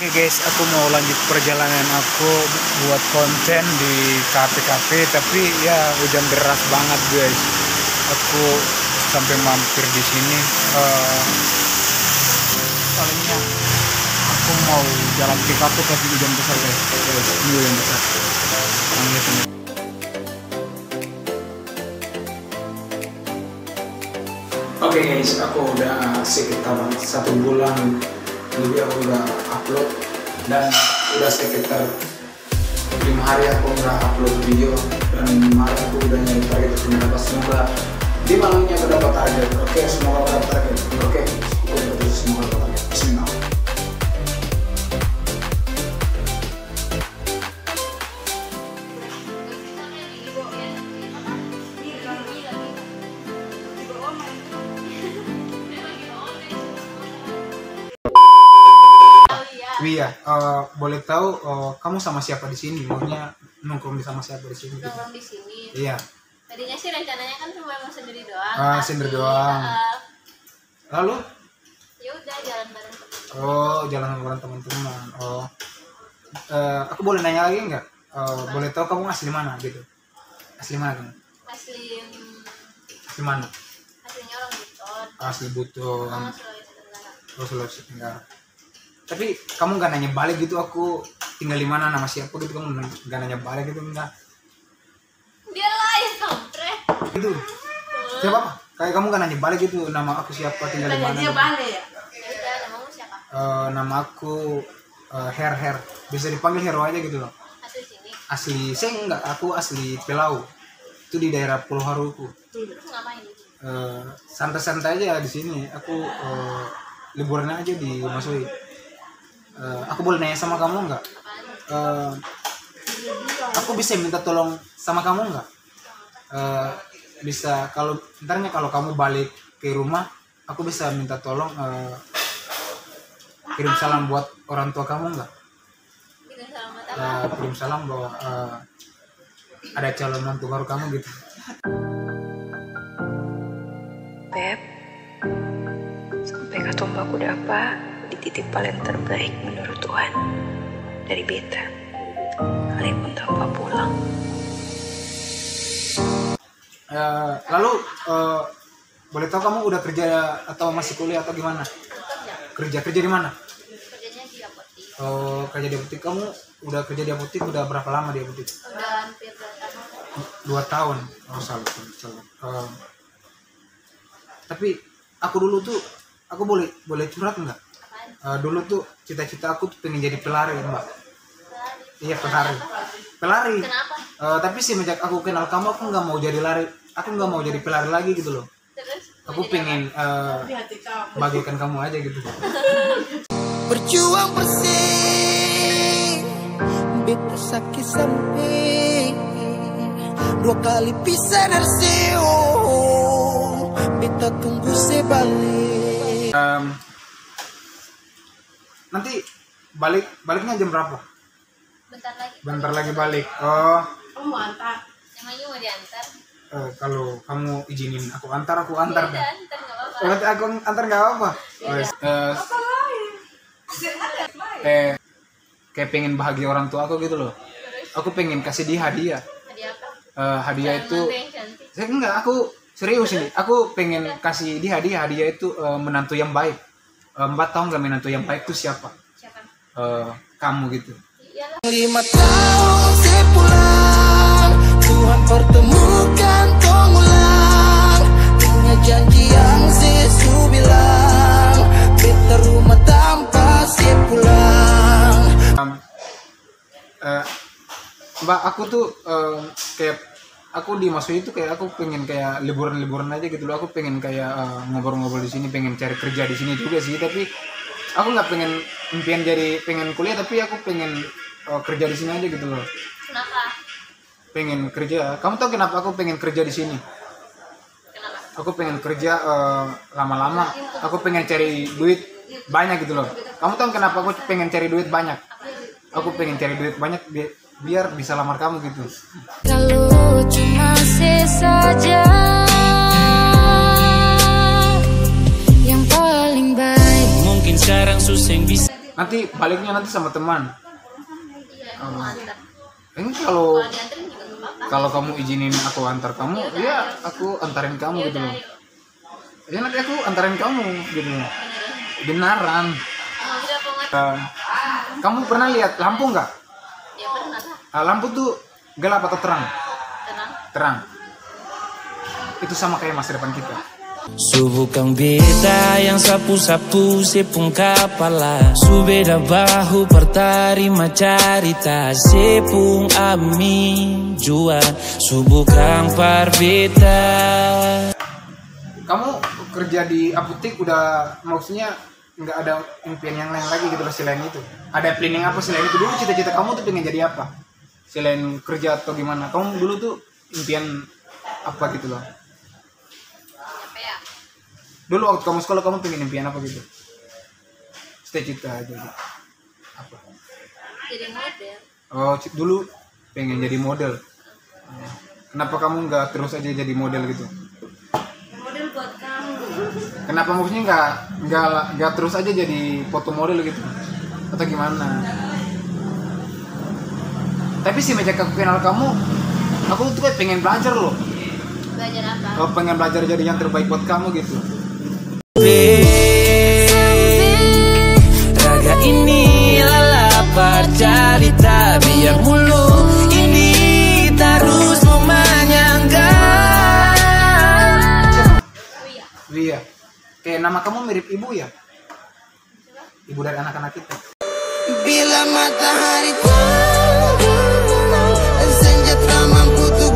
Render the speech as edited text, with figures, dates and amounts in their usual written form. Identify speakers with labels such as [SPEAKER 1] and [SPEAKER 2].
[SPEAKER 1] Oke guys, aku mau lanjut perjalanan aku buat konten di kafe-kafe, tapi ya hujan deras banget guys. Aku sampai mampir di sini. Soalnya aku mau jalan ke kafe tapi hujan besar guys. Ini hujan besar. Lihat ini. Oke guys, aku udah sekitar 1 bulan lebih aku udah upload, dan udah sekitar 5 hari aku udah upload video, dan kemarin aku udah nyari target untuk mendapat. Semoga di malamnya aku dapat target. Oke, semoga aku dapat target. Oke, aku dapat semoga dapat target. Bismillah. Iya, boleh tahu kamu sama siapa di sini? Maunya nongkrong sama siapa di sini?
[SPEAKER 2] Nongkrong di sini.
[SPEAKER 1] Iya.
[SPEAKER 2] Tadinya sih rencananya kan cuma mau sendiri doang.
[SPEAKER 1] Sendiri doang. Lalu?
[SPEAKER 2] Ya udah jalan bareng.
[SPEAKER 1] Oh, jalan bareng teman-teman. Oh, aku boleh nanya lagi nggak? Boleh tahu kamu asli mana gitu? Asli mana kamu? Asli mana?
[SPEAKER 2] Aslinya orang Buton.
[SPEAKER 1] Asli Buton.
[SPEAKER 2] Sulawesi Tenggara.
[SPEAKER 1] Oh, Sulawesi Tenggara. Tapi kamu nggak nanya balik gitu, aku tinggal di mana, nama siapa gitu, kamu nggak nanya balik gitu enggak?
[SPEAKER 2] Dia lain kampret.
[SPEAKER 1] Gitu. Siapa apa? Kayak kamu nggak nanya balik gitu, nama aku siapa, tinggal di mana?
[SPEAKER 2] Dia balik ya? Ya udah, namamu siapa?
[SPEAKER 1] Nama aku Her. Bisa dipanggil Hero aja gitu loh.
[SPEAKER 2] Asli sini.
[SPEAKER 1] Asli, saya enggak, aku asli Pelau. Itu di daerah Pulau Haruku.
[SPEAKER 2] Terus ngapain?
[SPEAKER 1] Santai-santai aja di sini. Aku liburan aja di Masui. Aku boleh nanya sama kamu nggak? Aku bisa minta tolong sama kamu nggak? Bisa, kalau ntarnya kalau kamu balik ke rumah, aku bisa minta tolong kirim salam buat orang tua kamu nggak? Kirim salam bahwa ada calon mantu baru kamu gitu.
[SPEAKER 3] Beb, sampai katombak udah apa? Dititip paling terbaik menurut Tuhan dari beta, kalian pun tanpa pulang.
[SPEAKER 1] Lalu boleh tahu kamu udah kerja atau masih kuliah atau gimana? Kerja di mana?
[SPEAKER 2] Kerjanya di apotik.
[SPEAKER 1] Oh, kerja di apotik. Kamu udah kerja di apotik udah berapa lama di apotik?
[SPEAKER 2] Udah hampir 2 tahun.
[SPEAKER 1] 2 tahun. Oh, salut. Tapi aku dulu tuh, aku boleh curhat nggak? Dulu tuh cita-cita aku tuh pengen jadi pelari, Mbak. Iya, pelari.
[SPEAKER 2] Kenapa?
[SPEAKER 1] Tapi semenjak aku kenal kamu, aku nggak mau jadi lari. Aku nggak mau jadi pelari lagi gitu loh.
[SPEAKER 2] Terus?
[SPEAKER 1] Aku pengen bagaikan kamu aja gitu.
[SPEAKER 4] Berjuang bersih, beta sakit sampai 2 kali pisah dari siung, beta tunggu sebalik.
[SPEAKER 1] Nanti baliknya jam berapa?
[SPEAKER 2] Bentar lagi
[SPEAKER 1] balik. Oh.
[SPEAKER 2] Kamu mau antar? Namanya mau diantar?
[SPEAKER 1] Kalau kamu izinin aku antar
[SPEAKER 2] Ya,
[SPEAKER 1] deh.
[SPEAKER 2] antar nggak apa-apa.
[SPEAKER 1] Nanti aku antar nggak apa-apa. Kayak pengen bahagia orang tua aku gitu loh. Aku pengen kasih dia hadiah.
[SPEAKER 2] Hadiah apa?
[SPEAKER 1] Hadiah itu. Saya enggak, aku serius ini. Aku pengen kasih dia hadiah. Hadiah itu menantu yang baik. Mbak tahu nggak menantu yang baik itu siapa?
[SPEAKER 2] Siapa?
[SPEAKER 1] Kamu gitu.
[SPEAKER 4] 5 tahun sepulang, Tuhan pertemukan tong ulang, punya janji yang Yesus bilang, beta rumah tanpa sepulang.
[SPEAKER 1] Mbak, aku tuh kayak aku di Masui itu kayak aku pengen kayak liburan aja gitu loh. Aku pengen kayak ngobrol-ngobrol di sini, pengen cari kerja di sini juga sih. Tapi aku nggak pengen impian pengen kuliah, tapi aku pengen kerja di sini aja gitu loh.
[SPEAKER 2] Kenapa?
[SPEAKER 1] Pengen kerja. Kamu tahu kenapa aku pengen kerja di sini?
[SPEAKER 2] Kenapa?
[SPEAKER 1] Aku pengen kerja lama-lama. Aku pengen cari duit banyak gitu loh. Kamu tahu kenapa aku pengen cari duit banyak? Aku pengen cari duit banyak biar bisa lamar kamu gitu.
[SPEAKER 5] Kalau cuma sesaja yang paling baik,
[SPEAKER 4] Mungkin sekarang susah bisa
[SPEAKER 1] Nanti baliknya nanti sama teman.
[SPEAKER 2] Iya, emang mau antar.
[SPEAKER 1] Ini kalau
[SPEAKER 2] Kalau dianterin juga nggak apa-apa.
[SPEAKER 1] kalau kamu izinin aku antar kamu, ya aku antarin kamu gitu loh. Ya nanti aku antarin kamu gitu. Beneran.
[SPEAKER 2] Mau udah apa nggak?
[SPEAKER 1] Kamu pernah lihat lampu nggak?
[SPEAKER 2] Ya pernah lah.
[SPEAKER 1] Lampu tuh gelap atau terang?
[SPEAKER 2] Tenang.
[SPEAKER 1] Terang. Itu sama kayak masa depan kita.
[SPEAKER 4] Subuh kang beta yang sapu-sapu sepung kapala Subeda bahu pertarima carita sepung amin jua Subuh kang parbeta.
[SPEAKER 1] Kamu kerja di apotek udah maksudnya nggak ada impian yang lain lagi gitu loh selain itu? Ada planning apa selain itu? Dulu cita-cita kamu tuh pengen jadi apa? Selain kerja atau gimana? Kamu dulu tuh impian apa gitu loh?
[SPEAKER 2] Apa ya?
[SPEAKER 1] Dulu waktu kamu sekolah kamu pengen impian apa gitu? Cita-cita aja gitu. Apa?
[SPEAKER 2] Jadi model.
[SPEAKER 1] Oh, dulu pengen jadi model. Kenapa kamu nggak terus aja jadi model gitu?
[SPEAKER 2] Model buat kamu.
[SPEAKER 1] Kenapa maksudnya nggak terus aja jadi foto model gitu? Atau gimana? Tapi sih sejak aku kenal kamu, aku tuh kayak pengen belajar loh.
[SPEAKER 2] Belajar apa?
[SPEAKER 1] Aku pengen belajar jadi yang terbaik buat kamu gitu.
[SPEAKER 4] Raga ini lalapar cerita biar mulu ini terus memanyangkan.
[SPEAKER 1] Iya. Kayak nama kamu mirip ibu ya? Ibu dari anak-anak kita.
[SPEAKER 4] Bila matahari terbenam, senja tak mampu untuk